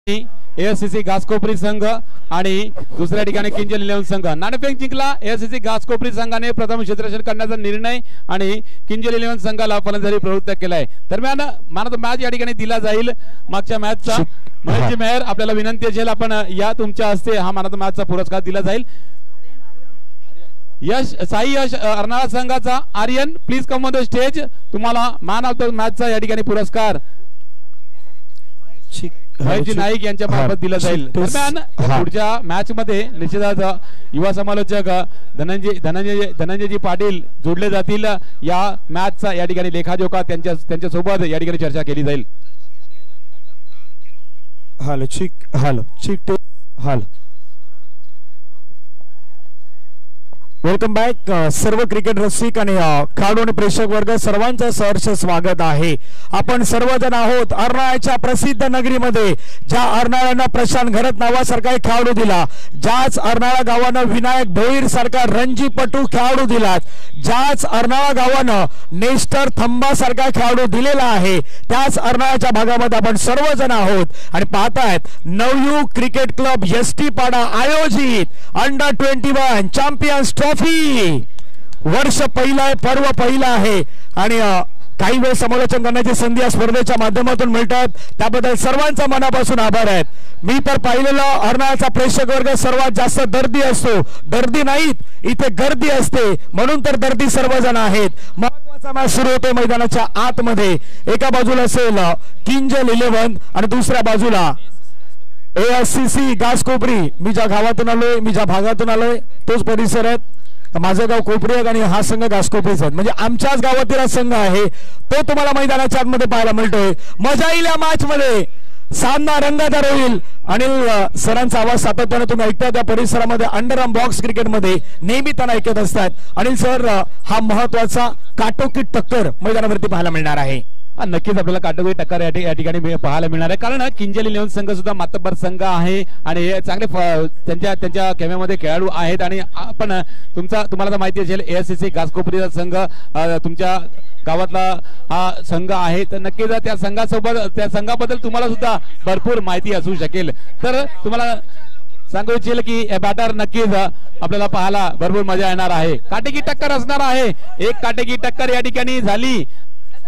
एएससीसी घासकोपरी संघ आणि दुसऱ्या ठिकाणी किंजल 11 संघ। नाणेफेक जिंकला एएससीसी घासकोपरी संघाने प्रथम क्षेत्ररक्षण करण्याचा निर्णय आणि किंजल 11 संघाला फलंदाजी प्रवृत्त केलाय। दरम्यान मॅन ऑफ द मॅच या ठिकाणी दिला जाईल मागच्या मॅचचा महेशजी मेहर। आपल्याला विनंती असेल आपण या तुमच्या हस्ते हा मॅन ऑफ द मॅचचा पुरस्कार दिला जाईल। यश साई यश अर्नाळा संघाचा Aryan please come on the stage. तुम्हाला मॅन ऑफ द मॅचचा या ठिकाणी पुरस्कार महेशजी नाईक यांच्या मार्फत दिला जाईल। दरम्यान पुढच्या मॅच मध्ये निश्चितच युवा समालोचक धनंजयजी पाटील जोडले जातील। या मॅचचा या ठिकाणी लेखाजोखा त्यांच्या सोबत या ठिकाणी चर्चा केली जाईल। हॅलो वेलकम बॅक सर्व क्रिकेट रसिक आणि खेळाडू आणि प्रेक्षक वर्ग सर्वांचं सहर्ष स्वागत आहे। आपण सर्वजण आहोत अर्नाळ्याच्या प्रसिद्ध नगरीमध्ये, ज्या अर्नाळ्यांना प्रशांत घरत नावासारखा एक खेळाडू दिला, ज्याच अर्नाळा गावानं विनायक भोईर सारखा रणजीपटू खेळाडू दिला, ज्याच अर्नाळा गावानं नेस्टर थंबा सारखा खेळाडू दिलेला आहे, त्याच अर्नाळ्याच्या भागामध्ये आपण सर्वजण आहोत आणि पाहतायत नवयुग क्रिकेट क्लब एसटी पाडा आयोजित अंडर 21 चॅम्पियन्स ट्रॉफी। वर्ष पहिला आहे, पर्व पहिला आहे आणि काही वेळ समालोचन करण्याची संधी या स्पर्धेच्या माध्यमातून मिळतात, त्याबद्दल सर्वांचा मनापासून आभार आहेत। मी तर पाहिलेलं अर्नाळ्याचा प्रेक्षक वर्ग सर्वात जास्त दर्दी असतो, दर्दी नाहीत इथे गर्दी असते, म्हणून तर दर्दी सर्वजण आहेत। महत्त्वाचा मॅच सुरू होतो मैदानाच्या आतमध्ये। एका बाजूला असेल किंजल 11 आणि दुसऱ्या बाजूला एएससीसी घासकोपरी। मी ज्या गावातून आलोय, मी ज्या भागातून आलोय तोच परिसर आहे। माझं गाव कोपरी आहे आणि हा संघ घासकोपरीचा आहे, म्हणजे आमच्याच गावातील संघ आहे, तो तुम्हाला मैदानाच्या आतमध्ये पाहायला मिळतोय। मजा येईल या मॅच मध्ये, सामना रंगतदार होईल। अनिल सरांचा आवाज सातत्याने तुम्ही ऐकता, त्या परिसरामध्ये अंडरआर्म बॉक्स क्रिकेटमध्ये नेहमी त्यांना ऐकत असतात। अनिल सर, हा महत्वाचा काटोकीट टक्कर मैदानावरती पाहायला मिळणार आहे। नक्कीच आपल्याला काटोकीट टक्कर या ठिकाणी पाहायला मिळणार आहे, कारण किंजल 11 संघ सुद्धा मातब्बर संघ आहे आणि चांगले त्यांच्या खेम्यामध्ये खेळाडू आहेत। आणि आपण तुम्हाला तर माहिती असेल एएससीसी घासकोपरीचा संघ तुमच्या गावातला हा संघ आहे, तर नक्कीच त्या संघाबद्दल तुम्हाला सुद्धा भरपूर माहिती असू शकेल। तर तुम्हाला सांगू इच्छेल की बॅटर नक्कीच आपल्याला पाहायला भरपूर मजा येणार आहे। काटेकी टक्कर असणार आहे, एक काटेकी टक्कर या ठिकाणी झाली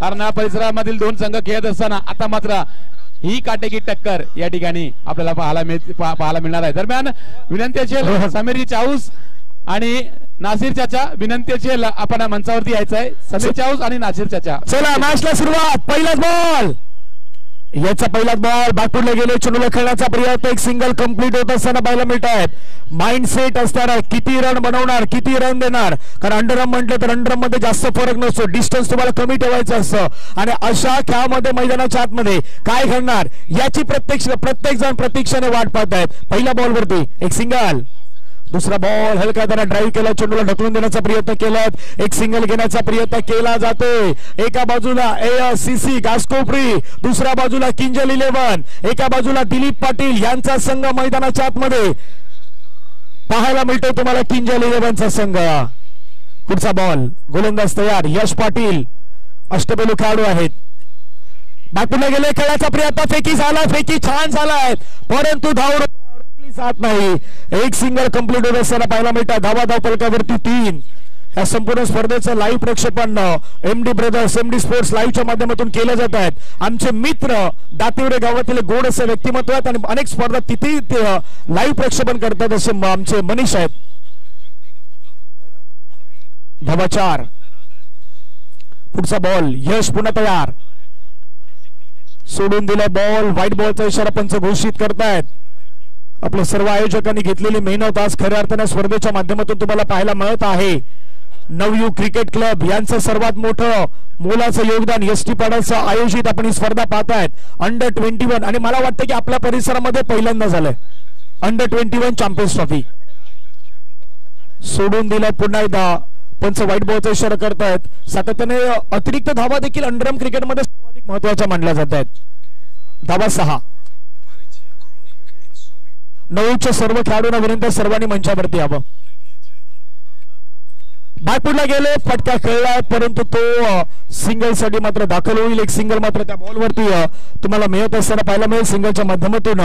अर्नाळा परिसरामधील दोन संघ खेळत असताना, आता मात्र ही काटेकी टक्कर या ठिकाणी आपल्याला पाहायला मिळणार आहे। दरम्यान विनंती असेल समीरजी चाऊस आणि नासिर चाचा, विनंती असेल आपण मंचावरती यायचं आहे। समीर चाऊस आणि नासिर चाचा, चला मॅचला सुरुवात। पहिलाच बॉल, याचा पहिलाच बॉल बॅकफुटला गेले, चेंडूला खेळण्याचा प्रयत्न, एक सिंगल कंप्लीट होत असताना पाहायला मिळत आहेत। माइंडसेट असताना किती रन बनवणार, किती रन देणार, कारण अंडरआर्म म्हटलं तर अंडरआर्म मध्ये जास्त फरक नसतो, डिस्टन्स तुम्हाला कमी ठेवायचं असतं आणि अशा खेळामध्ये मैदानाच्या आतमध्ये काय घडणार याची प्रत्येक जण प्रतीक्षेने वाट पाहत आहेत। पहिल्या बॉल वरती एक सिंगल, दुसरा बॉल हलका त्यांना ड्राईव्ह केला, चेंडूला ढकलून देण्याचा प्रयत्न केला, एक सिंगल घेण्याचा प्रयत्न केला जातोय। एका बाजूला एएससीसी घासकोपरी, दुसऱ्या बाजूला किंजल 11, एका बाजूला दिलीप पाटील यांचा संघ मैदानाच्या आतमध्ये पाहायला मिळतो तुम्हाला किंजल 11चा संघ। पुढचा बॉल, गोलंदाज तयार, यश पाटील अष्टपैलू खेळाडू आहेत, बॅकफुटला गेले, खेळाचा प्रयत्न, फेकी झाला, फेकी छान झालाय, परंतु धाव साथ नाही, एक सिंगल कंप्लीट होत असताना पाहायला मिळतात। धाव फलकावरती 3। या संपूर्ण स्पर्धेचं लाईव्ह प्रक्षेपण एमडी ब्रदर्स, एमडी स्पोर्ट्स लाईव्हच्या माध्यमातून केलं जात आहेत। आमचे मित्र दातिवडे गावातील गोड असे व्यक्तिमत्व आहेत आणि अनेक स्पर्धा तिथे लाईव्ह प्रक्षेपण करतात असे आमचे मनीष आहेत। धावा 4, पुढचा बॉल, यश पुन्हा तयार, सोडून दिला बॉल, व्हाईट बॉलचा इशारा पंच घोषित करतायत। आपल्या सर्व आयोजकांनी घेतलेली मेहनत आज खऱ्या अर्थाने स्पर्धेच्या माध्यमातून तुम्हाला पाहायला मिळत आहे। नवयुग क्रिकेट क्लब यांचं सर्वात मोठं मोलाचं योगदान एसटी पाड्याचं आयोजित आपण ही स्पर्धा पाहतायत अंडर 21, आणि मला वाटतं की आपल्या परिसरामध्ये पहिल्यांदा झालंय अंडर 21 चॅम्पियन्स ट्रॉफी। सोडून दिला पुन्हा एकदा पंच व्हाईट बॉलचा इशारा करतायत। सातत्याने अतिरिक्त धावा देखील अंडरआर्म क्रिकेटमध्ये सर्वाधिक महत्त्वाच्या मानल्या जात आहेत। धावा 6। नवयुगच्या सर्व खेळाडूंना विनंती, सर्वांनी मंचावरती यावं। बॅकफुटला गेले, फटका खेळलाय, परंतु तो सिंगल साठी मात्र दाखल होईल. एक सिंगल मात्र त्या बॉलवरती तुम्हाला मिळत असताना पाहायला मिळेल. सिंगलच्या माध्यमातून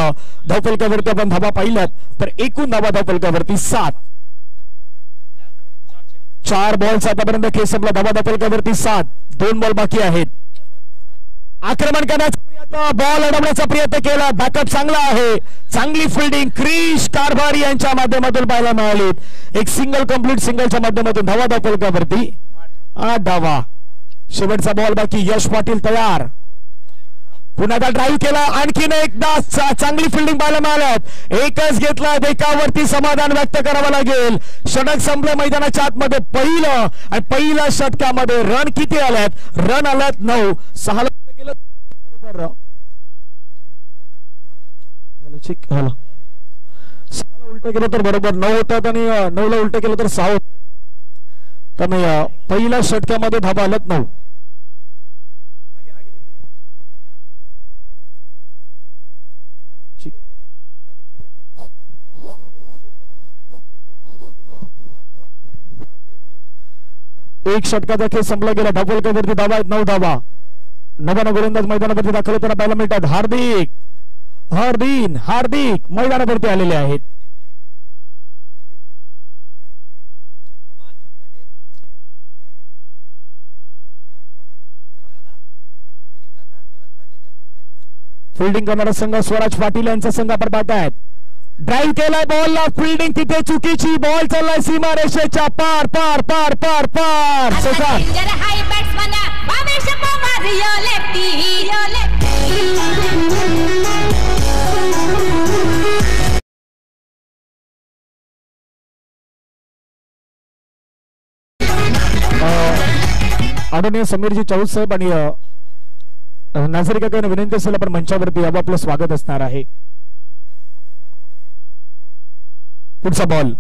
धावफलकावरती आपण धावा पाहिल्यात तर एकूण धावा धावफलकावरती 7. 4 बॉल्स आतापर्यंत खेळ संपला. धावा धावफलकावरती 7. 2 बॉल बाकी आहेत. आक्रमण करण्याचा प्रयत्न, बॉल अडवण्याचा प्रयत्न केला. बॅकअप चांगला आहे. चांगली फिल्डिंग क्रिश कारभारी यांच्या माध्यमातून पाहायला मिळाली. एक सिंगल कंप्लीट. सिंगलच्या माध्यमातून धावा धावफलकावरती 8 धावा. शेवटचा बॉल बाकी. यश पाटील तयार. पुन्हा ड्राईव्ह केला. आणखीन एकदा चांगली फिल्डिंग पाहायला मिळाल्यात. एकच घेतला. एकावरती समाधान व्यक्त करावं लागेल. षटक संपलं मैदानाच्या आतमध्ये. पहिलं आणि पहिल्या षटकामध्ये रन किती आल्यात? रन आल्यात 9. 6 केलं बरोबर. 6ला उलट केलं तर बरोबर 9 होतात आणि 9ला उलट केलं तर 6 होतात. त्यामुळे पहिल्या षटकामध्ये धावा आल्यात 9. एक षटकाचा खेळ संपला गेला. धावफलकावरती धावा आहेत 9 धावा. नव्यानं गोलंदाज मैदानावरती दाखल होताना पाहायला मिळतात. हार्दिक मैदानावरती आलेले आहेत. फिल्डिंग करणारा संघ स्वराज पाटील यांचा संघ आपण पाहतायत. ड्राईव्ह केलाय बॉलला. फिल्डिंग तिथे चुकीची. बॉल चाललाय सीमा रेषेच्या पार पार पार पार पार. आदरणीय समीरजी चौद साहेब आणि नाझर काकांना विनंती असेल आपण मंचावरती यावं. आपलं स्वागत असणार आहे. पुढचा बॉल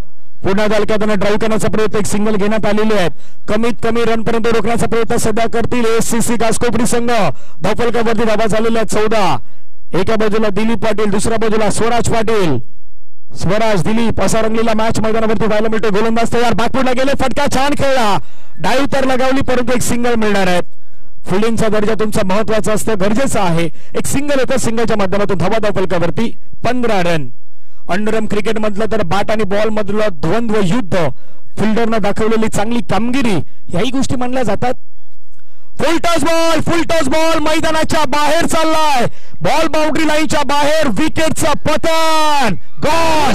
पुन्हा तालुक्यात ड्राईव्ह करण्याचा प्रयत्न. एक सिंगल घेण्यात आलेले आहेत. कमीत कमी रन पर्यंत रोखण्याचा प्रयत्न सध्या करतील एससीसी घासकोपरी संघ. धावफलकावरती धावा झालेल्या 14. एका बाजूला दिलीप पाटील, दुसऱ्या बाजूला स्वराज पाटील. स्वराज दिलीप असा रंगलेला मॅच मैदानावरती पाहायला मिळतो. गोलंदाज तयार. बॅकफुटला गेले. फटका छान खेळला. डाईव्ह तर लगावली परंतु एक सिंगल मिळणार आहेत. फिल्डिंगचा दर्जा तुमचा महत्वाचा असतं, गरजेचा आहे. एक सिंगल येतं. सिंगलच्या माध्यमातून धावा धावफलकावरती 15 रन. अंडरम क्रिकेट मधलं तर बॅट आणि बॉल मधलं द्वंद्व युद्ध, फिल्डरनं दाखवलेली चांगली कामगिरी याही गोष्टी मानल्या जातात. फुल टॉस बॉल मैदानाच्या बाहेर चाललाय. बॉल बाउंड्री लाईनच्या बाहेर. विकेटचं पतन. गॉल.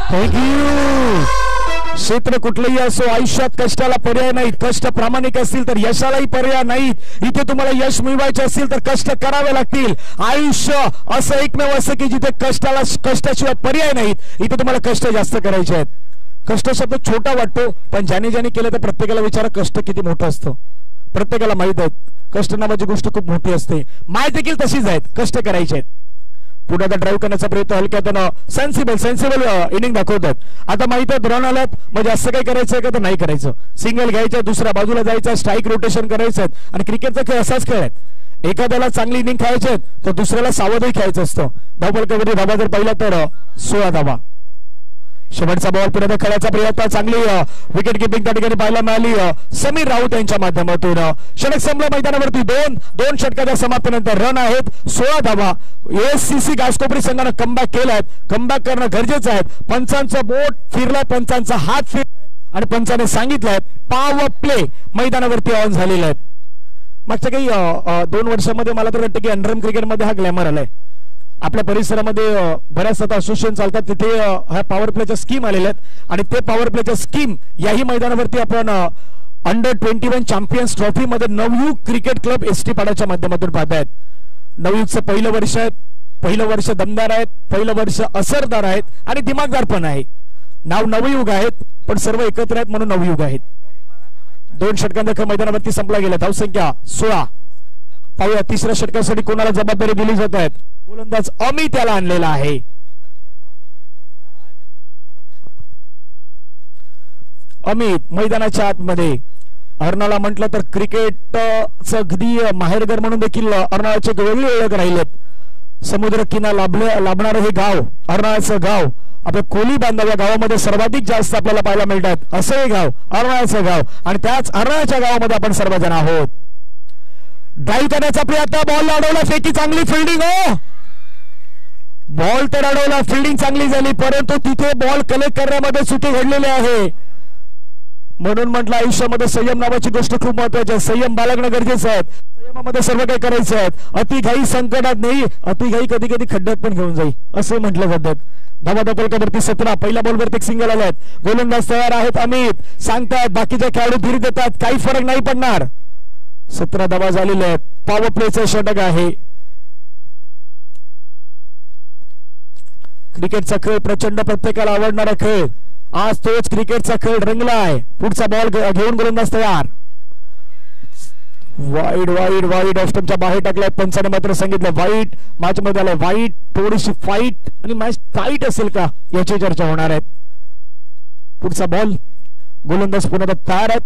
थँक्यू. क्षेत्र कुठलंही असो, आयुष्यात कष्टाला पर्याय नाहीत. कष्ट प्रामाणिक असतील तर यशालाही पर्याय नाहीत. इथे तुम्हाला यश मिळवायचे असेल तर कष्ट करावे लागतील. आयुष्य असं एकमेव असं की जिथे कष्टाशिवाय पर्याय नाहीत. इथे तुम्हाला कष्ट जास्त करायचे आहेत. कष्ट शब्द छोटा वाटतो पण ज्याने ज्याने केलं तर प्रत्येकाला विचारा कष्ट किती मोठं असतं. प्रत्येकाला माहित आहे कष्ट नावाची गोष्ट खूप मोठी असते. माय देखील तशीच आहेत. कष्ट करायचे आहेत. पुढे ड्राईव्ह करण्याचा प्रयत्न हलक्यातनं सेन्सिबल इनिंग दाखवतात. आता माहित आहे रन आल्यात म्हणजे असं काही करायचंय का तर नाही करायचं. सिंगल घ्यायचं, दुसऱ्या बाजूला जायचं, स्ट्राईक रोटेशन करायचं आणि क्रिकेटचा खेळ असाच खेळ आहे. एखाद्याला चांगली इनिंग खेळायचे तर दुसऱ्याला सावधही खेळायचं असतं. धावफलकावरती धावा जर पाहिला तर 16 धावा. शेवटचा बॉल पुढे खेळायचा प्रयत्न. चांगली विकेट किपिंग त्या ठिकाणी पाहायला मिळाली समीर राऊत यांच्या माध्यमातून. षटक संपलं मैदानावरती. दोन षटकाच्या समाप्तीनंतर रन आहेत 16 धावा. एससीसी घासकोपरी संघानं कमबॅक केलाय. कमबॅक करणं गरजेचं आहे. पंचांचं बोट फिरलाय, पंचांचा हात फिरलाय आणि पंचाने सांगितलंय पॉवर प्ले मैदानावरती ऑन झालेला आहे. मागच्या काही 2 वर्षामध्ये मला तर वाटतं की अंडरम क्रिकेटमध्ये हा ग्लॅमर आलाय. आपल्या परिसरामध्ये बऱ्याच आता असोसिएशन चालतात. तिथे ह्या पॉवर प्लेच्या स्कीम आलेल्या आहेत आणि ते पॉवर प्लेच्या स्कीम याही मैदानावरती आपण अंडर 21 चॅम्पियन्स ट्रॉफी मध्ये नवयुग क्रिकेट क्लब एसटी पाड्याच्या माध्यमातून पाहतायत. नवयुगचं पहिलं वर्ष आहे. पहिलं वर्ष दमदार आहेत, पहिलं वर्ष असरदार आहेत आणि दिमागदार पण आहे. नाव नवयुग आहेत पण सर्व एकत्र आहेत म्हणून नवयुग आहेत. 2 षटकांचा मैदानावरती संपला गेला. धावसंख्या 16. पाहूया तिसऱ्या षटकासाठी कोणाला जबाबदारी दिली जात आहे. गोलंदाज अमित याला आणलेला आहे. अमित मैदानाच्या आतमध्ये. अर्नाळा म्हटलं तर क्रिकेटचं अगदी माहेरघर म्हणून देखील अर्नाळाची वेगळी ओळख राहिलेत. समुद्र किनारा लाभणारं हे गाव अर्नाळाचं गाव. आपल्या कोली बांधव या गावामध्ये सर्वाधिक जास्त आपल्याला पाहायला मिळतात असं हे गाव अर्नाळाचं गाव. आणि त्याच अर्नाळाच्या गावामध्ये आपण सर्वजण आहोत. ड्राईव्ह करण्याचा प्रयत्न, बॉल अडवला, फेकी चांगली फिल्डिंग. हो, बॉल तर अडवला, फिल्डिंग चांगली झाली, परंतु तिथे बॉल कलेक्ट करण्यामध्ये चुकी घडलेली आहे. म्हणून म्हटलं आयुष्यामध्ये संयम नावाची गोष्ट खूप महत्वाची आहे. संयम बाळगणं गरजेचं आहे. संयमामध्ये सर्व काही करायचं आहे. अतिघाई संकटात नाही, अतिघाई कधी कधी खड्ड्यात पण घेऊन जाईल असं म्हटलं जातात. धावा धपलकावरती 17. पहिल्या बॉलवरती एक सिंगल आलाय. गोलंदाज तयार आहेत अमित. सांगतात बाकीचे खेळाडू धीर देतात, काही फरक नाही पडणार. 17 धावा झालेल्या आहेत. पॉवर प्लेचं षटक आहे. क्रिकेटचा खेळ प्रचंड प्रत्येकाला आवडणारा खेळ. आज तोच क्रिकेटचा खेळ रंगलाय. पुढचा बॉल घेऊन गोलंदाज तयार. वाईड वाईड वाईड ऑफ स्टंपच्या बाहेर टाकलाय. पंचाने मात्र सांगितलं वाईट. मॅच मध्ये आलाय वाईट. थोडीशी फाईट आणि मॅच टाईट असेल का याची चर्चा होणार आहे. पुढचा बॉल गोलंदाज पुन्हा तयार आहेत.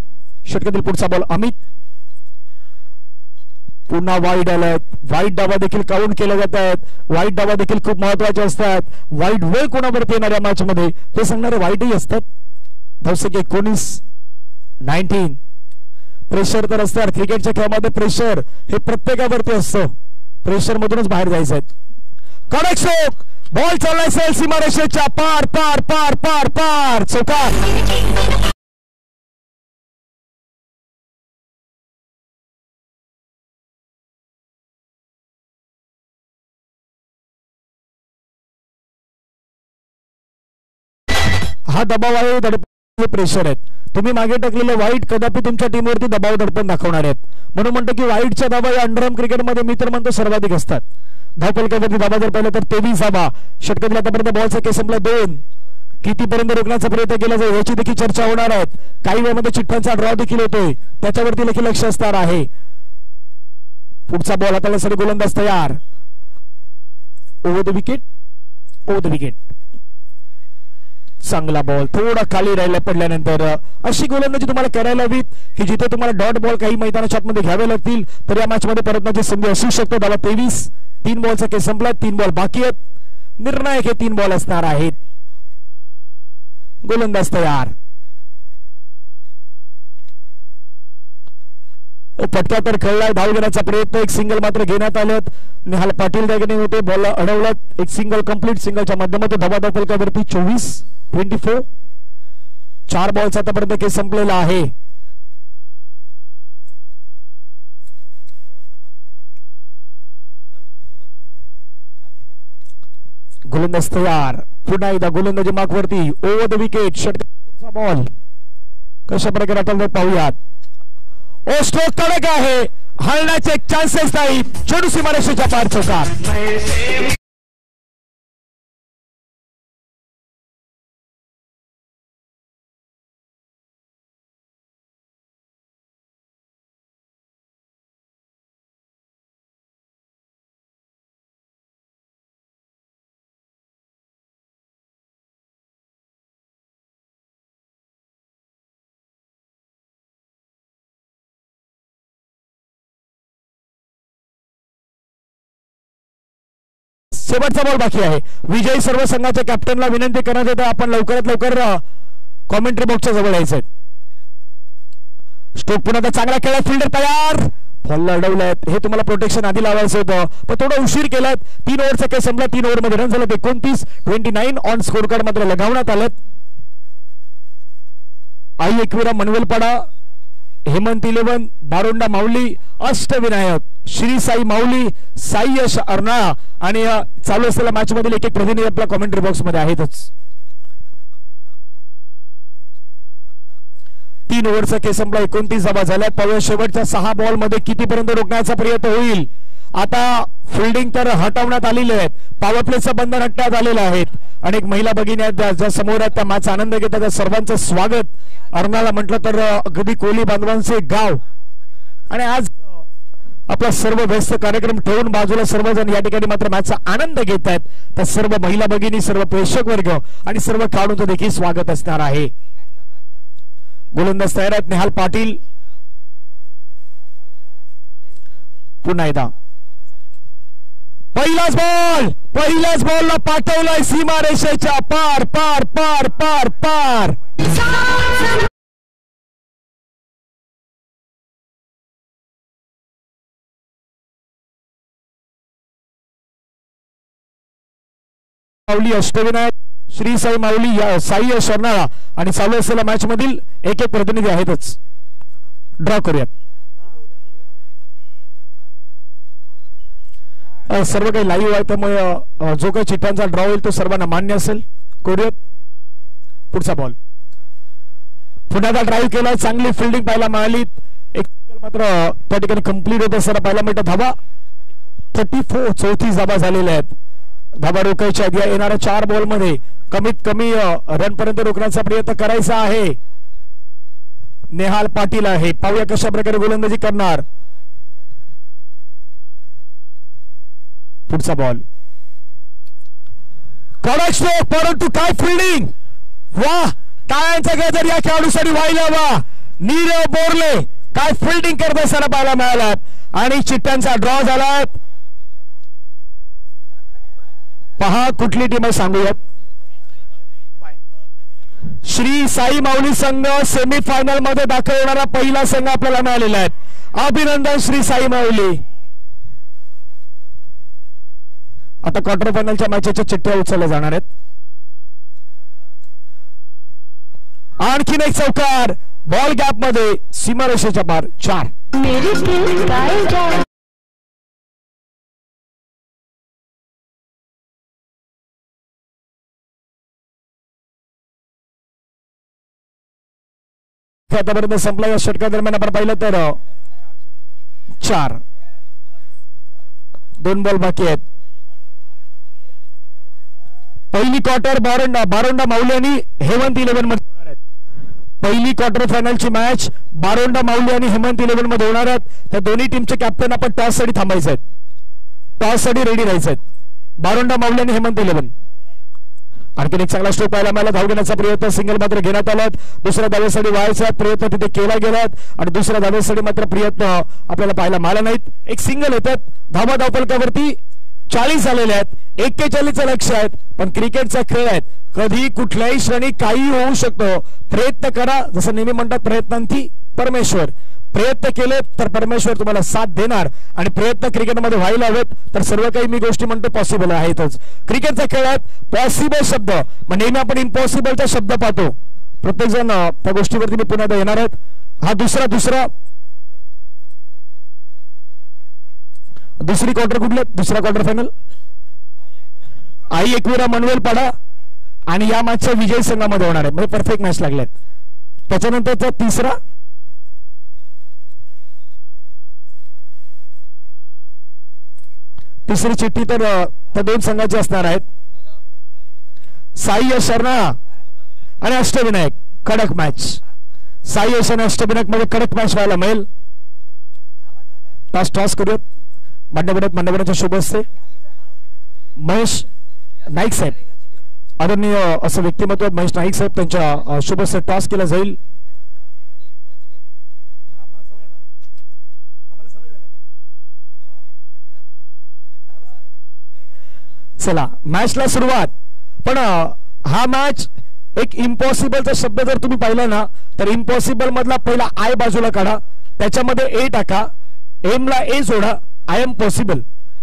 षटकातील पुढचा बॉल अमित. पुन्हा वाईड आलाय. वाईट डावा देखील काउंट केले जात आहेत. वाईट डावा देखील खूप महत्वाचे असतात. वाईट वेळ कोणावरती येणार या मॅच मध्ये ते सांगणारे वाईटही असतात. धावसंख्या 19. 19. प्रेशर तर असतात क्रिकेटच्या खेळामध्ये. प्रेशर हे प्रत्येकावरती असतं. प्रेशर मधूनच बाहेर जायचं आहे. कडक शोक. बॉल चाललाय सेल सीमारेषेच्या पार पार पार पार पार. चौकार. हा दबाव आहे, दडपण प्रेशर आहेत. तुम्ही मागे टाकलेले वाईट कदापि तुमच्या टीमवरती दबाव दडपण दाखवणार आहेत. म्हणून म्हणतो की वाईटच्या धावा या अंडरआर्म क्रिकेटमध्ये मी तर म्हणतो सर्वाधिक असतात. धावफलकावरती धावा जर पाहिलं तर 23 धावा. षटकातील आतापर्यंत बॉलचा केस संपला 2. कितीपर्यंत रोखण्याचा प्रयत्न केला जाईल याची देखील चर्चा होणार आहे. काही वेळामध्ये चिठ्ठ्यांचा ड्रॉ देखील होतोय, त्याच्यावरती देखील लक्ष असणार आहे. पुढचा बॉल हाताळण्यासाठी गोलंदाज तयार. Over the wicket. Over the wicket. चांगला बॉल. थोडा खाली राहिला पडल्यानंतर अशी गोलंदाजी तुम्हाला करायला हवी की जिथे तुम्हाला डॉट बॉल काही मैदानाच्या आतमध्ये घ्यावे लागतील तर या मॅच मध्ये परतण्याची संधी असू शकते. धावा 23. 3 बॉलचा केस संपला. 3 बॉल बाकी आहेत. निर्णायक हे 3 बॉल असणार आहेत. गोलंदाज तयार. पटका तर खेळलाय. धाव घेण्याचा प्रयत्न. एक सिंगल मात्र घेण्यात आलं. निहाल पाटील दागिने होते. बॉल अडवला. एक सिंगल कंप्लीट. सिंगलच्या माध्यमातून धावा धावफलकावरती 24. 24. 4 बॉलचा आतापर्यंत केस संपलेला आहे. गोलंदाज तयार. पुन्हा एकदा गोलंदाजी मार्कवरती. Over the wicket. षटकाचा बॉल कशा प्रकारे आता पाहूयात. ओ स्ट्रोक कडक आहे. हलण्याचे चान्सेस नाही. चेंडू सीमारेषेच्या पार. चौकार. शेवटचा बॉल बाकी आहे. विजयी सर्व संघाच्या कॅप्टनला विनंती करण्यात येते आपण लवकरात लवकर कॉमेंट्री बॉक्सच्या जवळ यायचंय. स्ट्रोक पुन्हा चांगला खेळला. फिल्डर तयार. बॉल अडवलाय. हे तुम्हाला प्रोटेक्शन आधी लावायचं होतं पण थोडं उशीर केलाय. 3 ओव्हरचा खेळ संपला. 3 ओव्हर मध्ये रन झाले 29. 29 ऑन स्कोर कार्ड मात्र लगावण्यात आलेत. आई एकविरा मनवेलपाडा, हेमंत 11, बारोंडा माऊली, अष्टविनायक, श्री साई माऊली, साई यश अर्नाळा आणि चालू असलेल्या मॅच मधील एक एक प्रतिनिधी आपल्या कॉमेंट्री बॉक्स मध्ये आहेतच. 3 ओव्हरचा खेळ संपला. 29 धावा झाल्या. पाहूया शेवटच्या 6 बॉल मध्ये कितीपर्यंत रोखण्याचा प्रयत्न होईल. आता फिल्डिंग तर हटवण्यात आलेली आहे. पॉवर प्लेचं बंधन हटण्यात आलेलं आहे. अनेक महिला भगिनी आहेत ज्या समोर आहेत त्या मॅचचा आनंद घेतात. त्या सर्वांचं स्वागत. अर्नाळा म्हटलं तर अगदी कोली बांधवांचे गाव आणि आज आपला सर्व व्यस्त कार्यक्रम ठेवून बाजूला सर्वजण या ठिकाणी मात्र मॅचचा आनंद घेत आहेत. तर सर्व महिला भगिनी, सर्व प्रेक्षक वर्ग आणि सर्व खेळाडूंचं देखील स्वागत असणार आहे. गोलंदाज तयार आहेत नेहाल पाटील. पुन्हा एकदा पहिल्याच बॉलला पाठवलाय सीमारेषेच्या पार पार पार पार पार. माऊली अष्टविनायक, श्री साई माऊली, साई शर्नाळा आणि चालू असलेल्या मॅच मधील एक प्रतिनिधी आहेतच. ड्रॉ करूयात. सर्व काही लाईव्ह आहे त्यामुळे जो काही चिठ्ठ्यांचा ड्रॉ होईल तो सर्वांना मान्य असेल. करूयात. पुढचा बॉल पुन्हा ड्राईव्ह केला, चांगली फिल्डिंग पाहायला मिळाली. एक सिंगल मात्र त्या ठिकाणी कंप्लीट होत असताना पाहायला मिळतं. धावा 34, 34 धावा झालेल्या आहेत. धावा रोखायच्या आहेत. येणाऱ्या 4 बॉल मध्ये कमीत कमी रन पर्यंत रोखण्याचा प्रयत्न करायचा आहे. नेहाल पाटील आहे, पाहूया कशा प्रकारे गोलंदाजी करणार. पुढचा बॉल कडक स्ट्रोक, परंतु काय फिल्डिंग. वाह, टाळ्यांचा गजर या खेळाडूसाठी व्हायला हवा. नीरव बोरले काय फिल्डिंग करत असताना पाहायला मिळालात आणि चिठ्ठ्यांचा ड्रॉ झाला. पहा कुठली टीम आहे सांगूयात. श्री साई माऊली संघ सेमीफायनल मध्ये दाखल होणारा पहिला संघ आपल्याला मिळालेला आहे. अभिनंदन श्री साई माऊली. आता क्वार्टर फायनलच्या मॅचच्या चिठ्ठ्या उचलल्या जाणार आहेत. आणखीन एक चौकार, बॉल गॅप मध्ये सीमारेषेच्या पार 4. आतापर्यंत संपला. या षटकादरम्यान आपण पाहिलं तर 4. 2 बॉल बाकी आहेत. पहिली क्वार्टर बारोंडा माऊली आणि हेमंत 11 मध्ये होणार आहेत. पहिली क्वार्टर फायनलची मॅच बारोंडा माऊली आणि हेमंत 11 मध्ये होणार आहेत. त्या दोन्ही टीमचे कॅप्टन आपण टॉस साठी थांबायचे आहेत. टॉस साठी रेडी राहायचे आहेत. बारोंडा माऊली आणि हेमंत 11. आणखीन एक चांगला स्ट्रोक पाहायला मिळाला. धाव घेण्याचा प्रयत्न सिंगल मात्र घेण्यात आला. दुसऱ्या धावेसाठी व्हायचा प्रयत्न तिथे केला गेला आणि दुसऱ्या धावेसाठी मात्र प्रयत्न आपल्याला पाहायला मिळाला नाहीत. एक सिंगल येतात. धावा धावफलकावरती 40 झालेले आहेत. 41चं लक्ष आहेत. पण क्रिकेटचा खेळ आहे, कधी कुठल्याही क्षणी काही होऊ शकतो. प्रयत्न करा. जसं नेहमी म्हणतात, प्रयत्नांती परमेश्वर. प्रयत्न केले तर परमेश्वर तुम्हाला साथ देणार आणि प्रयत्न क्रिकेटमध्ये व्हायला हवेत. तर सर्व काही मी गोष्टी म्हणतो पॉसिबल आहेतच. क्रिकेटचा खेळ आहे. पॉसिबल शब्द नेहमी आपण इम्पॉसिबलचा शब्द पाहतो. प्रत्येक जण त्या गोष्टीवरती मी पुन्हा येणार आहेत. हा दुसरी क्वार्टर कुठले, दुसरा क्वार्टर फायनल आई एकविरा मनवेल पाडा आणि या मॅचच्या विजयी संघामध्ये होणार आहे. म्हणजे परफेक्ट मॅच लागल्यात. त्याच्यानंतरचा तिसरी चिठ्ठी तर त्या 2 संघाची असणार आहेत. साई शर्नाळा आणि अष्टविनायक. कडक मॅच. साई आणि अष्टविनायक मध्ये कडक मॅच व्हायला मिळेल. टॉस करूयात. मांडवण्याच्या शुभ असते. महेश नाईक साहेब, आदरणीय असं व्यक्तिमत्व महेश नाईक साहेब, त्यांच्या शुभ असते टॉस केला जाईल. चला मॅचला सुरुवात. पण हा मॅच एक इम्पॉसिबलचा शब्द जर तुम्ही पाहिला ना तर इम्पॉसिबल मधला पहिला आय बाजूला काढा, त्याच्यामध्ये ए टाका, एमला ए जोडा. I am possible.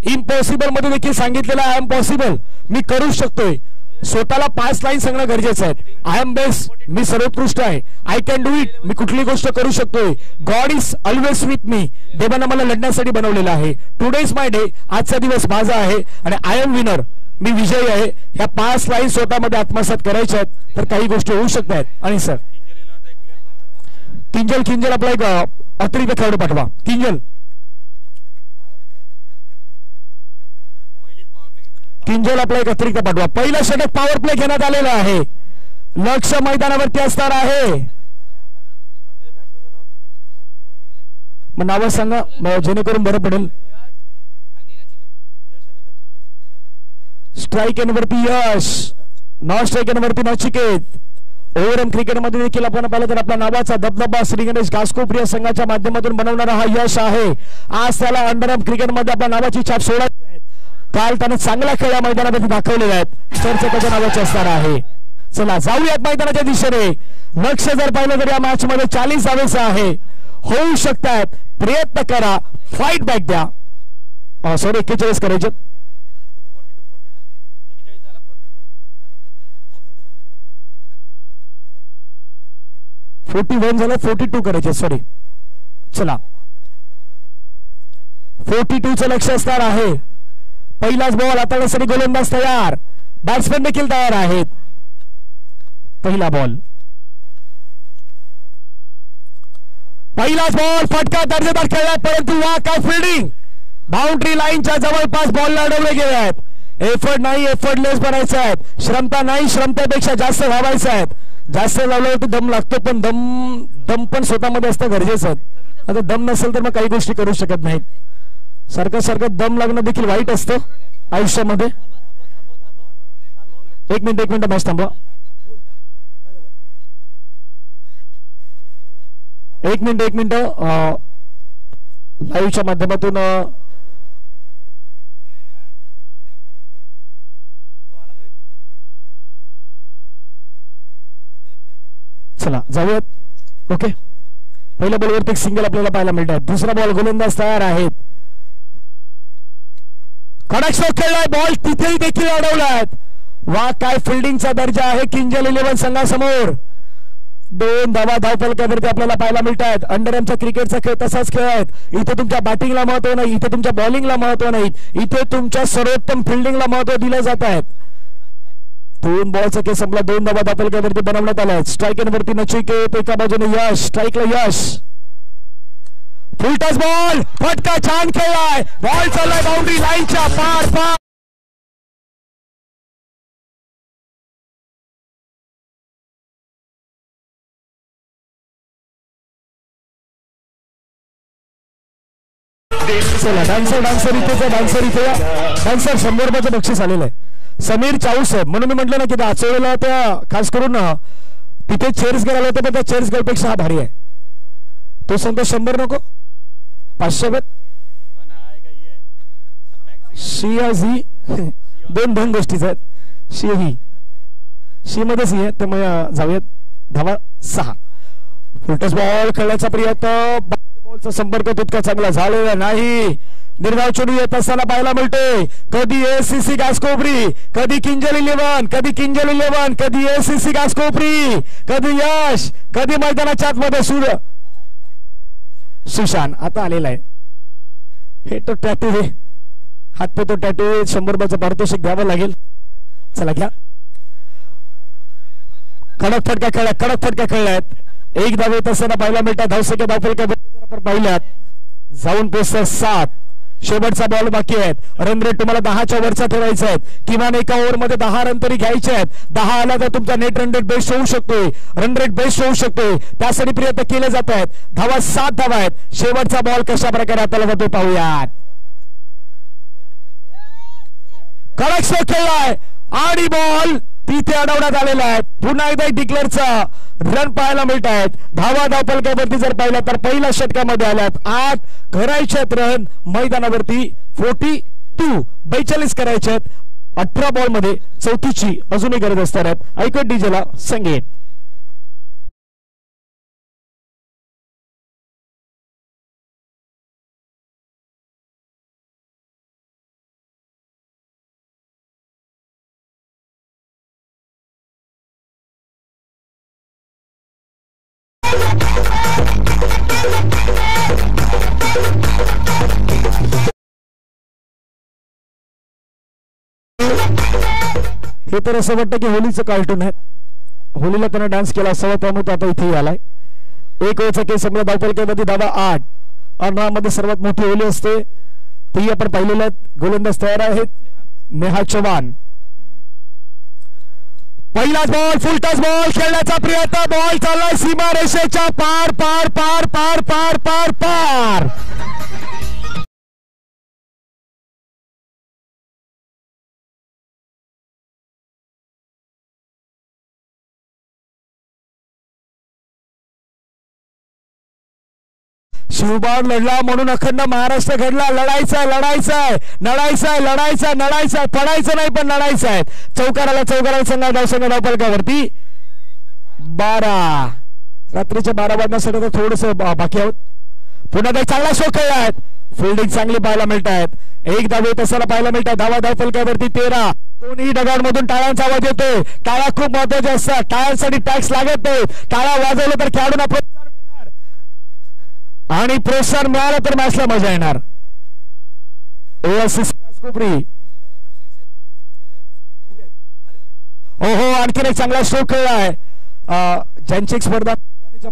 इम्पॉसिबल मध्ये देखील सांगितलेलं आय एम पॉसिबल, मी करू शकतोय. स्वतःला 5 लाईन सांगणं गरजेचं आहे. आय एम बेस्ट, मी सर्वोत्कृष्ट आहे. आय कॅन डू इट, मी कुठली गोष्ट करू शकतोय. God is always with me, देवानं मला लढण्यासाठी बनवलेलं आहे. टुडे इज माय डे, आजचा दिवस माझा आहे आणि आय एम विनर, मी विजयी आहे. ह्या 5 लाईन स्वतःमध्ये आत्मसात करायच्या आहेत तर काही गोष्टी होऊ शकतात. आणि सर किंजल आपला एक अतिरिक्त खेळाडू पाठवा. किंजल आपला एक अतिरिक्त पाठवा. पहिला षटक पॉवर प्ले घेण्यात आलेला आहे. लक्ष मैदानावरती असणार आहे. मग नाव सांगा जेणेकरून बरं पडेल. स्ट्राइक एंडवरती यश, नॉन स्ट्राइक एंडवरती नचिकेत. ओव्हरऑल क्रिकेटमध्ये देखील आपण पाहिलं तर आपल्या नावाचा दबदबा श्री गणेश घासकोपर या संघाच्या माध्यमातून बनवणारा हा यश आहे. आज त्याला अंडरआर्म क्रिकेटमध्ये आपल्या नावाची छाप सोडायची आहे. काल त्याने चांगला खेळ या मैदानामध्ये दाखवलेले आहेत. चर्चा त्याच्या नावाची असणार आहे. चला जाऊयात मैदानाच्या दिशेने. लक्ष जर पाहिलं तर या मॅच मध्ये 40 धावेचं आहे. होऊ शकतात. प्रयत्न करा. फाईट बॅक द्या. सॉरी 41 करायचे. 41 झालं 42 करायचे. सॉरी चला 42चं लक्ष असणार आहे. पहिलाच बॉल हाताळण्यासाठी गोलंदाज तयार. बॅट्समॅन देखील तयार आहेत. पहिला बॉल. पहिलाच बॉल फटका दर्जेदार खेळला परंतु वा काय फिल्डिंग. बाउंड्री लाईनच्या जवळपास बॉल अडवले गेले आहेत. एफर्ट नाही एफर्टलेस बनायचे आहेत. श्रमता नाही श्रमतेपेक्षा जास्त धावायचे आहेत. जास्त लावलं तर दम लागतो पण दम पण स्वतःमध्ये असतं गरजेचं. आता दम नसेल तर मग काही गोष्टी करू शकत नाहीत. सारखं दम लागणं देखील वाईट असतं आयुष्यामध्ये. एक मिनिट मॅच थांबवा. एक मिनिट लाईव्हच्या माध्यमातून चला जाऊयात. ओके पहिल्या बॉलवरती एक सिंगल आपल्याला पाहायला मिळतात. दुसरा बॉल गोलंदाज तयार आहेत. कडक स्ट्रोक खेळलाय. बॉल तिथेही देखील अडवलात. वा काय फिल्डिंगचा दर्जा आहे किंजल 11 संघासमोर. 2 धावा धावफलकावरती आपल्याला पाहायला मिळतात. अंडरआर्मचा क्रिकेटचा खेळ तसाच खेळ आहे. इथे तुमच्या बॅटिंगला महत्व नाही. इथे तुमच्या बॉलिंगला महत्व नाही. इथे तुमच्या सर्वोत्तम फिल्डिंगला महत्व दिलं जात आहे. 2 बॉलचा खेळ संपला. 2 धावा धावफलकावरती बनवण्यात आल्या. स्ट्राईकवरती नचिकेत एका बाजूने यश. स्ट्राईकला यश. फुलटॉस बॉल फटका छान खेळलाय. बॉल चाललाय बाउंड्री लाईनच्या पार पार. चला डान्सर इथे डान्सर 100 रुपयाचं बक्षीस आलेलं आहे. समीर चाऊ साहेब म्हणून मी म्हटलं ना की आचवलेला त्या खास करून तिथे चेअर्स गेला होता पण त्या चेअर्स गर्लपेक्षा हा भारी आहे. तो सांगतो 100 नको 500 शिया झी दोन गोष्टीच आहेत. शी मध्येच आहे त्यामुळे जाऊयात. धावा 6. फुलटॉस बॉल खेळण्याचा प्रयत्न. बॉलचा संपर्क तितका चांगला झालेला नाही. निर्धाव चेंडू येत असताना पाहायला मिळतोय. कधी एसीसी घासकोपरी कधी किंजल 11 कधी एसीसी घासकोपरी कधी यश कधी मैदानाच्या आतमध्ये सुशांत आता आलेला आहे. हे तो टॅटू हे हात पे तो टॅटू 100 रुपयाचं पारितोषिक द्यावं लागेल. चला घ्या. कडक फटका खेळल्यात. 1 धाव येत असताना पाहायला मिळतात. धावसंख्या धावफलकावरती जर आपण पाहिल्यात जाऊन पोहोचतात 7. शेवटचा बॉल बाकी आहेत. रन रेट तुम्हाला 10च्या वरचा ठेवायचा आहे. किमान एका ओव्हरमध्ये 10 रन तरी घ्यायचे आहेत. 10 आला तर तुमचा नेट रन रेट बेस्ट होऊ शकतोय. त्यासाठी प्रयत्न केले जात आहेत. धावा 7 धावा आहेत. शेवटचा बॉल कशा प्रकारे आपल्याला जातो पाहूयात. कडक स्ट्रोक खेळलाय आणि बॉल तिथे अडवण्यात आलेला आहे. पुन्हा एकदा डिक्लेअरचा रन पाहायला मिळत आहेत. धावा धावफलकावरती जर पाहिला तर पहिल्या षटकामध्ये आल्यात 8 करायच्यात रन मैदानावरती 42 करायचे आहेत. 18 बॉल मध्ये 34ची अजूनही गरज असणार आहेत. ऐकत डीजेला संगीत. हे तर असं वाटतं की होलीचं कार्टून आहे. होलीला त्याने डान्स केला असावा त्यामुळे तो आता इथे आलाय. 1 ओव्हरचा केस समजा धावफलकामध्ये धावा 8. अर्नामध्ये सर्वात मोठी होली असते तेही आपण पाहिलेलं आहे. गोलंदाज तयार आहेत. नेहा चव्हाण. पहिलाच बॉल फुलटॉस बॉल खेळण्याचा प्रयत्न. बॉल चाललाय सीमारेषेच्या पार पार पार पार पार पार पार. शिवबाण लढला म्हणून अखंड महाराष्ट्र घडला. लढायचा पडायचं नाही पण लढायचं आहे. चौकाराला संघा धावपलकावरती 12 रात्रीच्या 12 वाजण्यासाठी तर थोडस बाकी आहोत. पुन्हा काही चांगला शो खेळलाय. फिल्डिंग चांगली पाहायला मिळत आहेत. एक धाव येत असताना पाहायला मिळतात. धावपलकावरती 13. दोन्ही ढगांमधून टाळ्यांचा आवाज येतोय. टाळ्या खूप महत्वाच्या असतात. टाळ्यांसाठी टॅक्स लागत नाही. टाळ्या वाजवलं तर खेळाडूंना प्रोत्साहन मिळणार आणि प्रोत्साहन मिळालं तर मॅचला मजा येणार. ओहो आणखीन एक चांगला शो खेळलाय. ज्यांची स्पर्धा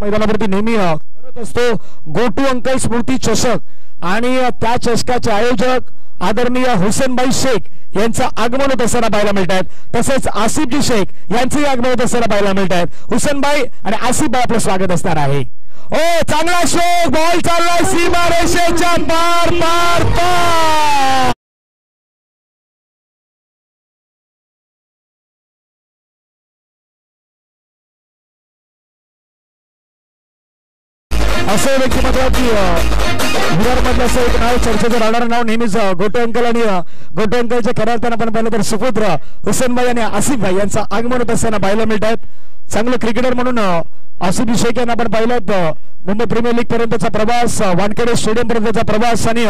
मैदानावरती नेहमी करत असतो गोटू अंकल स्मृती चषक आणि त्या चषकाचे आयोजक आदरणीय हुसेनभाई शेख यांचं आगमन होत असताना पाहायला मिळत आहेत. तसेच आसिफजी शेख यांचंही आगमन होत असताना पाहायला मिळत आहेत. हुसेनभाई आणि आसिफभाई आपलं स्वागत असणार आहे. ओ चांगला शो. बॉल चाललाय सीमा रेषेच्या पार पार पार. असं व्यक्तिमत्वाची विरारमधलं असं एक नाव चर्चेचं राहणारं नाव नेहमीच गोटे अंकल आणि गोटे अंकलच्या खऱ्या आपण पाहिलं तर सुपुत्र हुसेनभाई आणि आसिफभाई यांचं आगमन होत असताना पाहायला मिळत आहेत. चांगलं क्रिकेटर म्हणून आसिफ शेख यांना आपण पाहिलं मुंबई प्रीमियर लीग पर्यंतचा प्रवास, वानखेडे स्टेडियम पर्यंतचा प्रवास आणि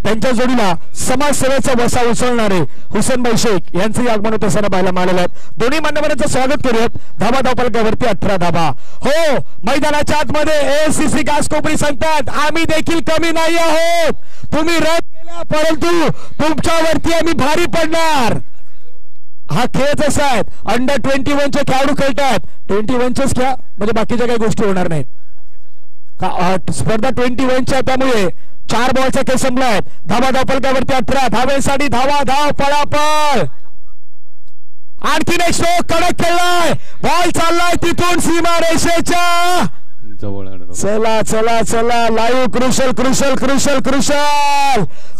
त्यांच्या जोडीला समाजसेवेचा वसा उचलणारे हुसेनभाई शेख यांचंही आगमन होत असताना पाहायला मिळालेलं आहे. दोन्ही मान्यवरांचं स्वागत करूयात. धावपलकावरती 18 धावा. हो मैदानाच्या आतमध्ये एसीसी कासकोपरी सांगतात आम्ही देखील कमी नाही आहोत. तुम्ही रन केला परंतु तुमच्यावरती आम्ही भारी पडणार. हा खेळच असा आहे. अंडर 21 चे खेळाडू खेळतात. 21 खेळा म्हणजे बाकीच्या काही गोष्टी होणार नाहीत. स्पर्धा 21 च्या त्यामुळे 4 बॉलचा खेळ संपलाय. धावपलकावरती 18 धावेसाठी धाव पळापळ. आणखीन एक स्ट्रोक कडक खेळलाय. बॉल चाललाय तिथून सीमा रेषेच्या चला लाईव्ह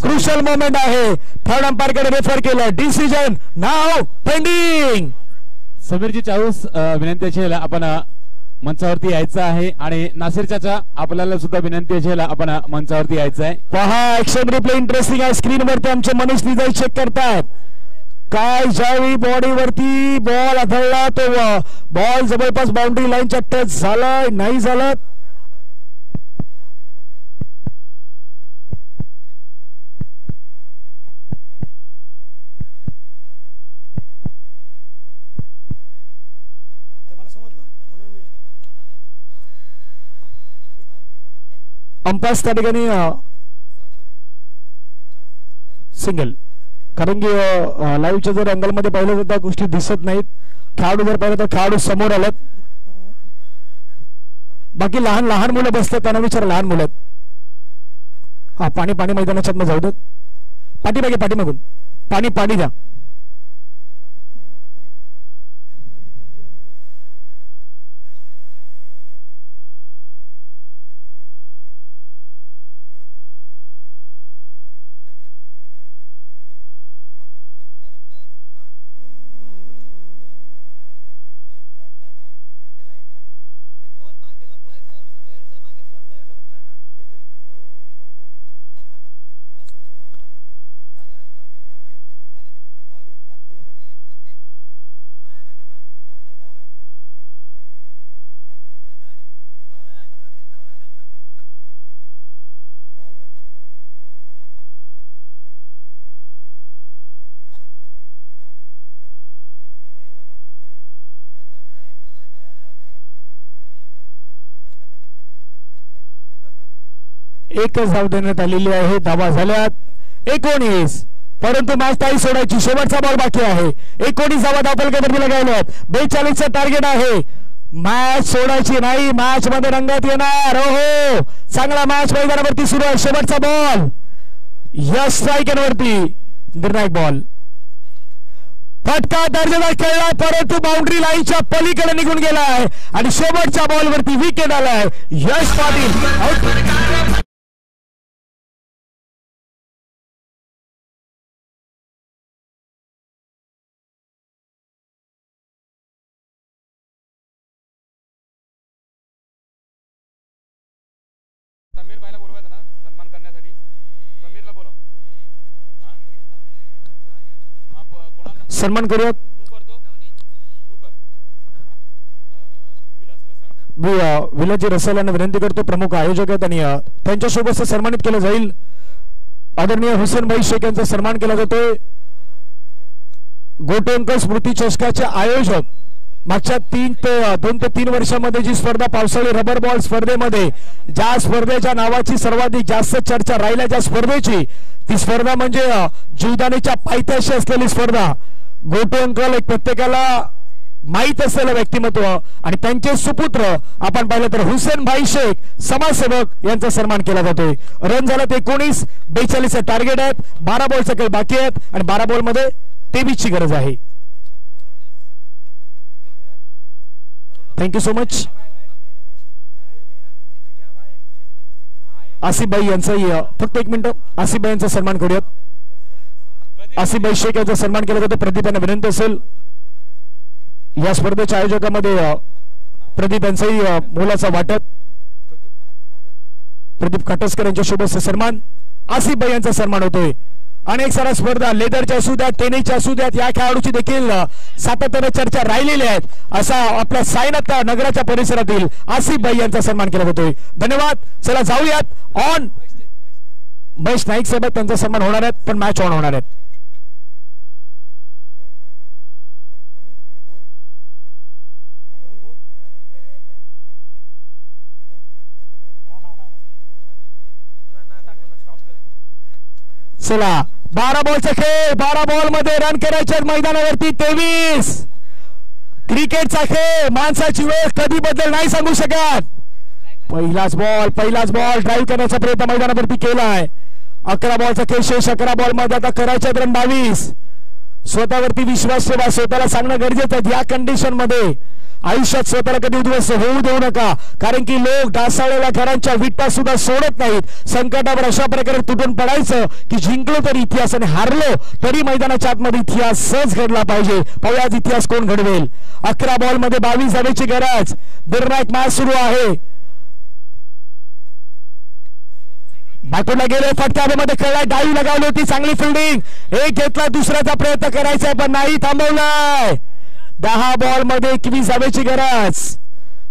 क्रुशल मोमेंट आहे. थर्ड अंपायरकडे रेफर केलं. डिसिजन नाव पेंडिंग. समीरजी चाऊस विनंती असेल आपण मंचावरती यायचं आहे आणि नासिर चाचा आपल्याला सुद्धा विनंती असेल आपण मंचावरती यायचं आहे. पहा ऍक्शन रिप्ले इंटरेस्टिंग आहे. स्क्रीनवरती आमचे मनीष निजाई चेक करतायत. काय ज्यावेळी बॉडीवरती बॉल आढळला तो बॉल जवळपास बाउंड्री लाईनच्या टच झालाय नाही झालं. अंपायर त्या ठिकाणी सिंगल. कारण की लाईव्हच्या जर अँगल मध्ये पाहिलं तर त्या गोष्टी दिसत नाहीत. खेळाडू जर पाहिलं तर खेळाडू समोर आलेत. बाकी लहान मुलं बसतात त्यांना विचार लहान मुलं आहेत. हा पाणी मैदानाच्या जाऊ देत. पाठीमागून पाणी द्या. एकच धाव देण्यात आलेली आहे. धावा झाल्यात 19 परंतु मॅच ताई सोडायची. शेवटचा बॉल बाकी आहे. 19 धावा धावपलकावरती लगावल्यात. 42 टार्गेट आहे. मॅच सोडायची नाही. मॅच मध्ये रंगत येणार. ओहो चांगला मॅच मैदानावरती सुरू आहे. शेवटचा बॉल यश स्ट्रायकरवरती निर्णायक बॉल. फटका दर्जेदार खेळला परंतु बाउंड्री लाईनच्या पलीकडे निघून गेलाय आणि शेवटच्या बॉलवरती विकेट आलाय. यश पाटील समीर भाईला बोलवा. सन्मान करूयात. विलाजी रसाल यांना विनंती करतो, प्रमुख आयोजक आहेत आणि त्यांच्यासोबत सन्मानित केलं जाईल. आदरणीय हुसेन भाई शेख यांचा सन्मान केला जातोय. गोटे अंक स्मृती चषकाचे आयोजक. मागच्या 2 ते 3 वर्षांमध्ये जी स्पर्धा पावसाळी रबर बॉल स्पर्धेमध्ये ज्या स्पर्धेच्या नावाची सर्वाधिक जास्त चर्चा राहिल्या ज्या स्पर्धेची, ती स्पर्धा म्हणजे जीवदानीच्या पायथ्याशी असलेली स्पर्धा. गोटे अंकल एक प्रत्येकाला माहित असलेलं व्यक्तिमत्व आणि त्यांचे सुपुत्र आपण पाहिलं तर हुसेन भाई शेख समाजसेवक यांचा सन्मान केला जातोय. रन झाला 19, 42 टार्गेट आहेत. 12 बॉलचा खेळ बाकी आहेत आणि 12 बॉल मध्ये 23 ची गरज आहे. Thank you so much. आसिफभाई यांचाही फक्त 1 मिनिट आसिफभाई यांचा सन्मान करूयात. आसिफभाई शेख यांचा सन्मान केला जातो. प्रदीप यांना विनंती असेल. या स्पर्धेच्या आयोजकामध्ये प्रदीप यांचाही मोलाचा वाटप. प्रदीप काटसकर यांच्या शुभेच्छा सन्मान. आसिफभाई यांचा सन्मान होतोय. अनेक साऱ्या स्पर्धा लेदरच्या असू द्यात, टेनिसच्या असू द्यात, या खेळाडूची देखील सातत्याने चर्चा राहिलेली आहेत. असा आपल्या सायनाथ नगराच्या परिसरातील आसिफभाई यांचा सन्मान केला जातोय. धन्यवाद. चला जाऊयात ऑन. महेश नाईक साहेब त्यांचा सन्मान होणार आहेत, पण मॅच ऑन होणार आहेत. चला 12 बॉलचा खेळ. 12 बॉल मध्ये रन करायचे मैदानावरती 23. क्रिकेटचा खेळ, माणसाची वेळ कधी बदल नाही सांगू शकत. पहिलाच बॉल ड्राईव्ह करण्याचा प्रयत्न मैदानावरती केलाय. 11 बॉलचा खेळ शेष. 11 बॉल मध्ये आता करायचे रन 22. स्वतःवरती विश्वास ठेवा. स्वतःला सांगणं गरजेचं आहे. या कंडिशन मध्ये आयुष्यात स्वतःला कधी उद्ध्वस्त होऊ देऊ नका, कारण की लोक डासाळलेल्या घरांच्या विटा सुद्धा सोडत नाहीत. संकटावर अशा प्रकारे तुटून पडायचं की जिंकलो तरी इतिहास आणि हारलो तरी मैदानाच्या आतमध्ये इतिहास सहज घडला पाहिजे. पाहूयात इतिहास कोण घडवेल. 11 बॉल मध्ये 22 धावेची गरज. निर्णायक मॅच सुरू आहे. बॅटला गेले, फटक्यामध्ये खेळलाय, डावी लगावली होती, चांगली फिल्डिंग. एक घेतला, दुसऱ्याचा प्रयत्न करायचा पण नाही, थांबवलाय. 10 बॉल मध्ये 21 धावेची गरज.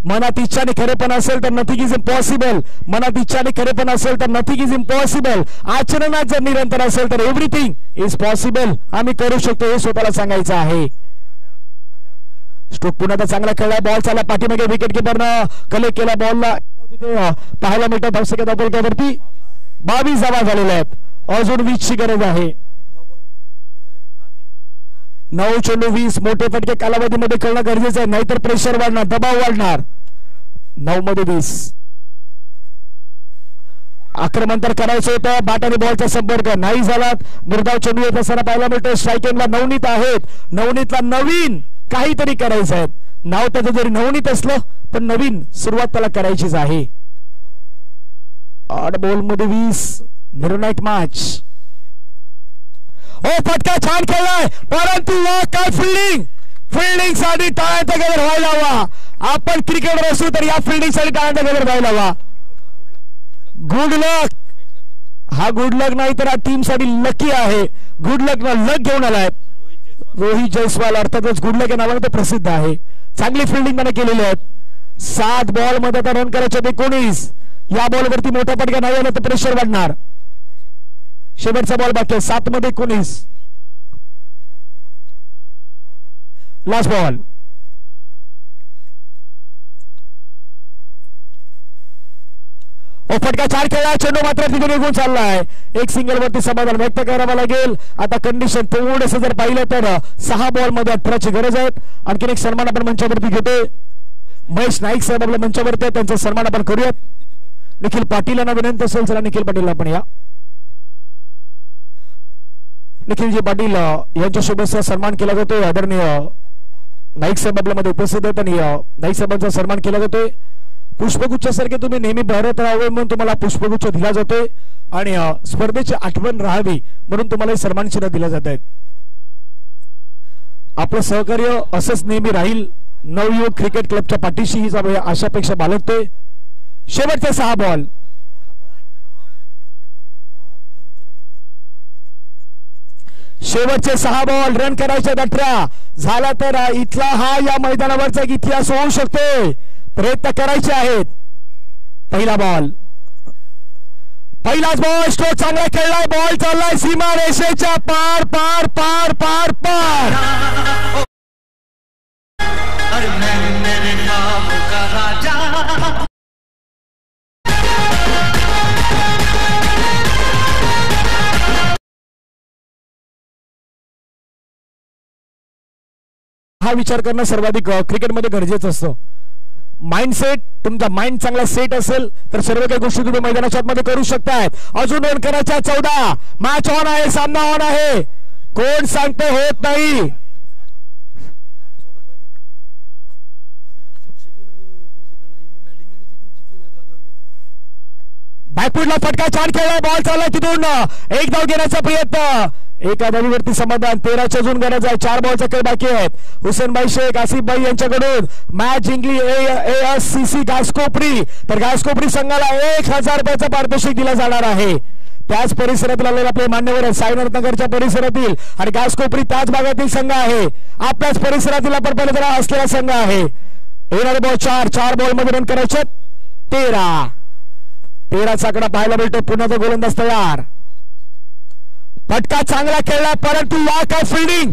मनात इच्छा आणि खरेपण असेल तर नथिंग इज इम्पॉसिबल. मनात इच्छा आणि खरेपण असेल तर नथिंग इज इम्पॉसिबल. आचरणात जर निरंतर असेल तर एव्हरीथिंग इज पॉसिबल. आम्ही करू शकतो हे स्वतःला सांगायचं आहे. स्ट्रोक पुन्हा चांगला खेळला. बॉल चालला पाठीमागे, विकेट किपरनं कलेक्ट केला बॉलला. तिथे पाहायला मिळतात धावसंख्या वरती 22 धावा झालेल्या आहेत. अजून 20 ची गरज आहे. 9 चेंडू 20 मोठे फटके कालावधीमध्ये खेळणं गरजेचं आहे, नाहीतर प्रेशर वाढणार, दबाव वाढणार. 9 मध्ये 20. आक्रमण तर करायचं होतं. बॅट आणि बॉलचा संपर्क नाही झाला. निर्धाव चेंडू येत असताना पाहायला मिळतो. स्ट्रायकिंगला नवनीत आहेत. नवनीतला नवीन काहीतरी करायचं आहे. नाव त्याचं जरी नवनीत असलं पण नवीन सुरुवात त्याला करायचीच आहे. 8 बॉल मध्ये 20. निर्णायक मॅच. ओ फटका छान खेळलाय, परंतु काय फिल्डिंग साठी टाळ्यांचा गजर व्हायला हवा. आपण क्रिकेटर असू तर या फिल्डिंग साठी टाळ्यांचा गजर व्हायला हवा. गुड लक. हा गुड लक नाही तर हा टीम साठी लकी आहे. गुड लक लक घेऊन आलाय रोहित जयस्वाल. अर्थातच गुड लक या नावाने तो प्रसिद्ध आहे. चांगली फिल्डिंग त्याने केलेली आहे. 7 बॉल मध्ये आता रन करायचे 19. या बॉलवरती मोठा फटका नाही आला तर प्रेशर वाढणार. शेवटचा बॉल बाकी आहे. 7 मध्ये 19. Last ball. फटका 4 खेळला. चेंडू मात्र तिथे निघून चाललाय. एक सिंगल वरती समाधान व्यक्त करावं लागेल. आता कंडिशन थोडंसं जर पाहिलं तर 6 बॉल मध्ये 18ची गरज आहे. आणखीन एक सन्मान आपण मंचावरती घेतोय. महेश नाईक साहेब आपल्या मंचावरती आहेत, त्यांचा सन्मान आपण करूयात. निखिल पाटील यांना विनंती असेल. चला निखिल पाटील आपण या. निखिलजी पाटील यांच्या शुभेच्छा सन्मान केला जातोय. आदरणीय नाईक साहेब आपल्यामध्ये उपस्थित आहेत आणि नाईक साहेबांचा सन्मान केला जातोय. पुष्पगुच्छासारखे तुम्ही नेहमी भरत राहावे म्हणून तुम्हाला पुष्पगुच्छ दिला जातोय आणि स्पर्धेची आठवण राहावी म्हणून तुम्हाला सन्मान चिन्ह दिला जात आहेत. आपलं सहकार्य असंच नेहमी राहील. नवयुवक क्रिकेट क्लबच्या पाठीशी हीच आशापेक्षा बाळगतोय. शेवटचे 6 बॉल. शेवटचे 6 बॉल रन करायचे 18 झाला तर इथला हा या मैदानावरचा एक इतिहास होऊ शकतो. प्रयत्न करायचे आहेत. पहिलाच बॉल स्ट्रोक चांगला खेळलाय. बॉल चाललाय सीमा रेषेच्या पार पार पार पार पार. हा विचार करणं सर्वाधिक क्रिकेटमध्ये गरजेचं असतं. माइंडसेट, तुमचा माइंड चांगला सेट असेल तर सर्व काही गोष्टी तुम्ही मैदानाच्या आतमध्ये करू शकतायत. अजून 2 करायच्या 14. मॅच ऑन आहे, सामना ऑन आहे. कोण सांगते होत नाही. बॅकफुटला फटका छान खेळलाय. बॉल चाललाय तिथून एक धाव घेण्याचा प्रयत्न. एका धावीवरती समाधान. 13च्या अजून गरज आहे. 4 बॉलचा खेळ बाकी आहेत. हुसेनभाई शेख, आसिफ भाई यांच्याकडून मॅच जिंकली ASCC घासकोपरी. तर घासकोपरी संघाला 1000 रुपयाचा पारितोषिक दिला जाणार आहे. त्याच परिसरातील आलेले आपले मान्यवर आहेत. साईनाथनगरच्या परिसरातील आणि घासकोपरी त्याच भागातील संघ आहे. आपल्याच परिसरातील आपण पहिल्यांदा असलेला संघ आहे. येणारे बॉल 4 बॉल मध्ये रन करायचे 13चा आकडा पाहायला मिळतो. पुन्हा तो गोलंदाज तयार. फटका चांगला खेळला परंतु लॉक ऑफ फिल्डिंग.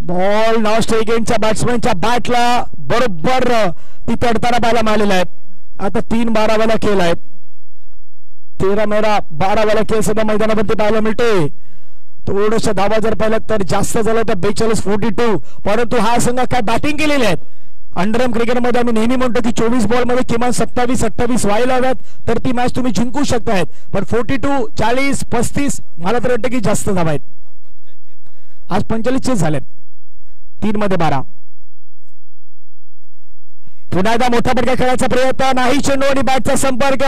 बॉल नॉस्ट एगेनच्या बॅट्समॅनच्या बॅटला बरोबर ती तडताना पाहायला मिळालेला आहे. आता 3-12 वाला खेळ आहेत. 13-12 वाला खेळ सध्या मैदानावरती पाहायला मिळतोय. थोडशा धावा जर पाहिलं तर जास्त झालं तर 42-42. परंतु हा संघ काय बॅटिंग केलेली आहे. अंडरआर्म क्रिकेटमध्ये आम्ही नेहमी म्हणतो की 24 बॉल मध्ये किमान 27-28 व्हायला हव्यात तर ती मॅच तुम्ही जिंकू शकतायत. पण 42, 40, 35 मला तर वाटतं की जास्त धावा आहेत. आज 45 चेस झालेत. 3 मध्ये 12. पुन्हा एकदा मोठा फटका खेळायचा प्रयत्न नाही. चेंडू आणि बॅटचा संपर्क.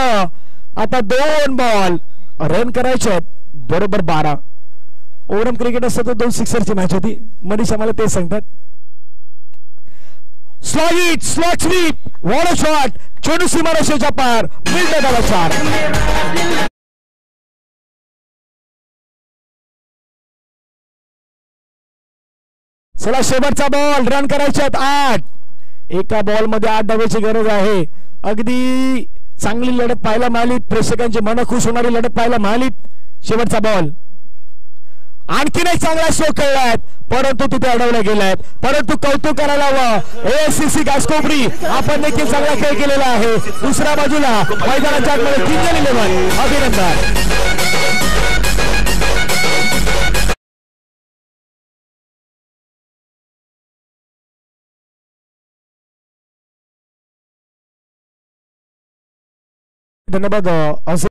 आता 2 बॉल रन करायचे आहेत. बरोबर 12. ओव्हरऑल क्रिकेट असतं तर 2 सिक्सरची मॅच होती. मनीष आम्हाला ते सांगतात. स्लॉट स्वीप, वॉल शॉट, चेंडू सीमारेषेच्या पार, मिळते त्याला 4. चला शेवटचा बॉल रन करायचे आहेत 8. एका बॉल मध्ये 8 धावेची गरज आहे. अगदी चांगली लढत पाहायला मिळाली. प्रेक्षकांची मन खुश होणारी लढत पाहायला मिळाली. शेवटचा बॉल आणखीन एक चांगला शो खेळलाय परंतु तिथे अडवले गेलाय. परंतु कौतुक करायला हवं ASCC घासकोपरी, आपण देखील चांगला खेळ केलेला आहे. दुसऱ्या बाजूला मैदानाच्या आतमध्ये किंजल 11. अभिनंदन. धन्यवाद.